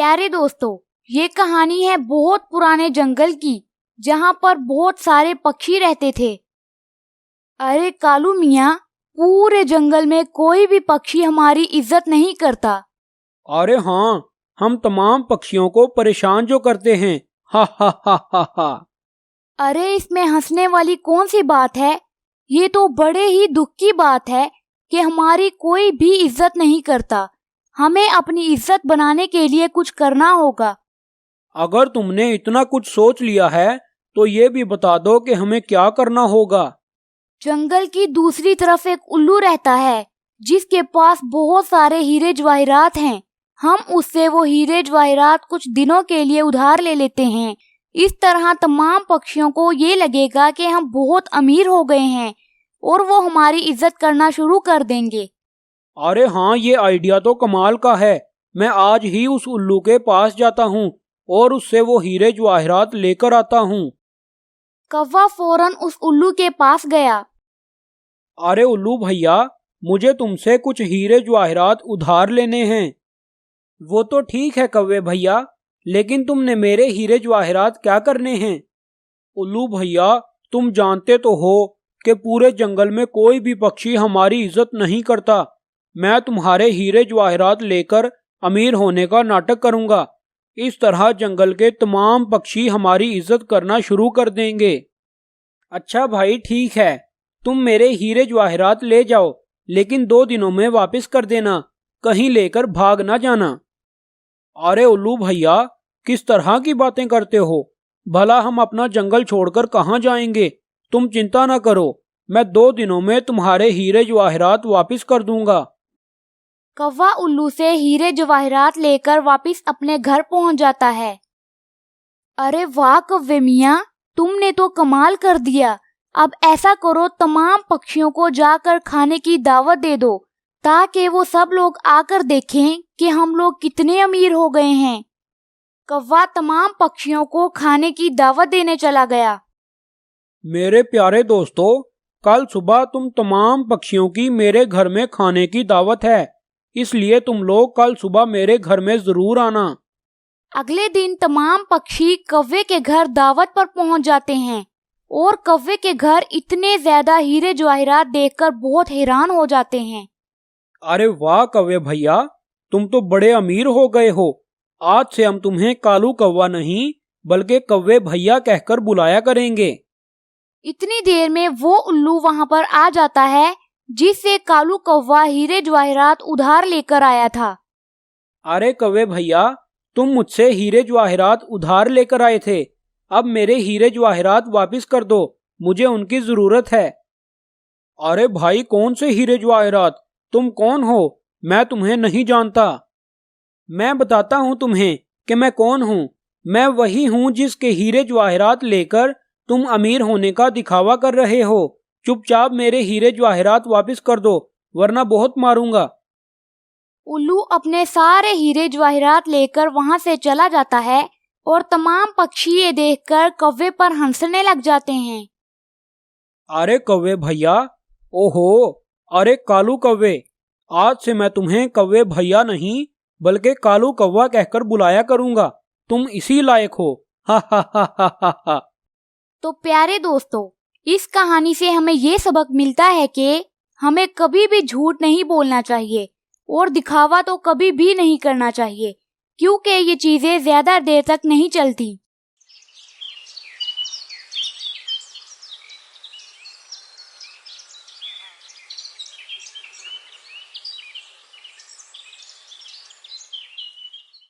प्यारे दोस्तों, ये कहानी है बहुत पुराने जंगल की, जहाँ पर बहुत सारे पक्षी रहते थे। अरे कालू मियाँ, पूरे जंगल में कोई भी पक्षी हमारी इज्जत नहीं करता। अरे हाँ, हम तमाम पक्षियों को परेशान जो करते हैं। हा हा हा हा हा। अरे इसमें हंसने वाली कौन सी बात है? ये तो बड़े ही दुख की बात है कि हमारी कोई भी इज्जत नहीं करता। हमें अपनी इज्जत बनाने के लिए कुछ करना होगा। अगर तुमने इतना कुछ सोच लिया है तो ये भी बता दो कि हमें क्या करना होगा। जंगल की दूसरी तरफ एक उल्लू रहता है, जिसके पास बहुत सारे हीरे जवाहरात हैं। हम उससे वो हीरे जवाहरात कुछ दिनों के लिए उधार ले लेते हैं। इस तरह तमाम पक्षियों को ये लगेगा कि हम बहुत अमीर हो गए हैं और वो हमारी इज्जत करना शुरू कर देंगे। अरे हाँ, ये आइडिया तो कमाल का है। मैं आज ही उस उल्लू के पास जाता हूँ और उससे वो हीरे जवाहरात लेकर आता हूँ। कौवा फौरन उस उल्लू के पास गया। अरे उल्लू भैया, मुझे तुमसे कुछ हीरे जवाहरात उधार लेने हैं। वो तो ठीक है कौवे भैया, लेकिन तुमने मेरे हीरे जवाहरात क्या करने हैं? उल्लू भैया, तुम जानते तो हो कि पूरे जंगल में कोई भी पक्षी हमारी इज्जत नहीं करता। मैं तुम्हारे हीरे जवाहरात लेकर अमीर होने का नाटक करूंगा। इस तरह जंगल के तमाम पक्षी हमारी इज्जत करना शुरू कर देंगे। अच्छा भाई ठीक है, तुम मेरे हीरे जवाहरात ले जाओ, लेकिन 2 दिनों में वापस कर देना। कहीं लेकर भाग ना जाना। अरे उल्लू भैया, किस तरह की बातें करते हो? भला हम अपना जंगल छोड़कर कहाँ जाएंगे? तुम चिंता ना करो, मैं 2 दिनों में तुम्हारे हीरे जवाहरात वापस कर दूंगा। कौवा उल्लू से हीरे जवाहरात लेकर वापस अपने घर पहुंच जाता है। अरे वाह कौवे मियाँ, तुमने तो कमाल कर दिया। अब ऐसा करो, तमाम पक्षियों को जाकर खाने की दावत दे दो, ताकि वो सब लोग आकर देखें कि हम लोग कितने अमीर हो गए हैं। कौवा तमाम पक्षियों को खाने की दावत देने चला गया। मेरे प्यारे दोस्तों, कल सुबह तुम तमाम पक्षियों की मेरे घर में खाने की दावत है, इसलिए तुम लोग कल सुबह मेरे घर में जरूर आना। अगले दिन तमाम पक्षी कौवे के घर दावत पर पहुंच जाते हैं और कौवे के घर इतने ज्यादा हीरे जवाहरात देखकर बहुत हैरान हो जाते हैं। अरे वाह कौवे भैया, तुम तो बड़े अमीर हो गए हो। आज से हम तुम्हें कालू कौवा नहीं बल्कि कौवे भैया कहकर बुलाया करेंगे। इतनी देर में वो उल्लू वहां पर आ जाता है, जिससे कालू कौवा हीरे जवाहरात उधार लेकर आया था। अरे कौवे भैया, तुम मुझसे हीरे जवाहरात उधार लेकर आए थे। अब मेरे हीरे जवाहरात वापस कर दो, मुझे उनकी जरूरत है। अरे भाई, कौन से हीरे जवाहरात? तुम कौन हो? मैं तुम्हें नहीं जानता। मैं बताता हूँ तुम्हें कि मैं कौन हूँ। मैं वही हूँ जिसके हीरे जवाहरात लेकर तुम अमीर होने का दिखावा कर रहे हो। चुपचाप मेरे हीरे जवाहरात वापस कर दो, वरना बहुत मारूंगा। उल्लू अपने सारे हीरे जवाहरात लेकर वहां से चला जाता है और तमाम पक्षी ये देखकर कौवे पर हंसने लग जाते हैं। अरे कौवे भैया, ओहो, अरे कालू कौवे, आज से मैं तुम्हें कौवे भैया नहीं बल्कि कालू कौवा कहकर बुलाया करूंगा। तुम इसी लायक हो। हा हा हा हा हा हा। तो प्यारे दोस्तों, इस कहानी से हमें ये सबक मिलता है कि हमें कभी भी झूठ नहीं बोलना चाहिए और दिखावा तो कभी भी नहीं करना चाहिए, क्योंकि ये चीजें ज्यादा देर तक नहीं चलती।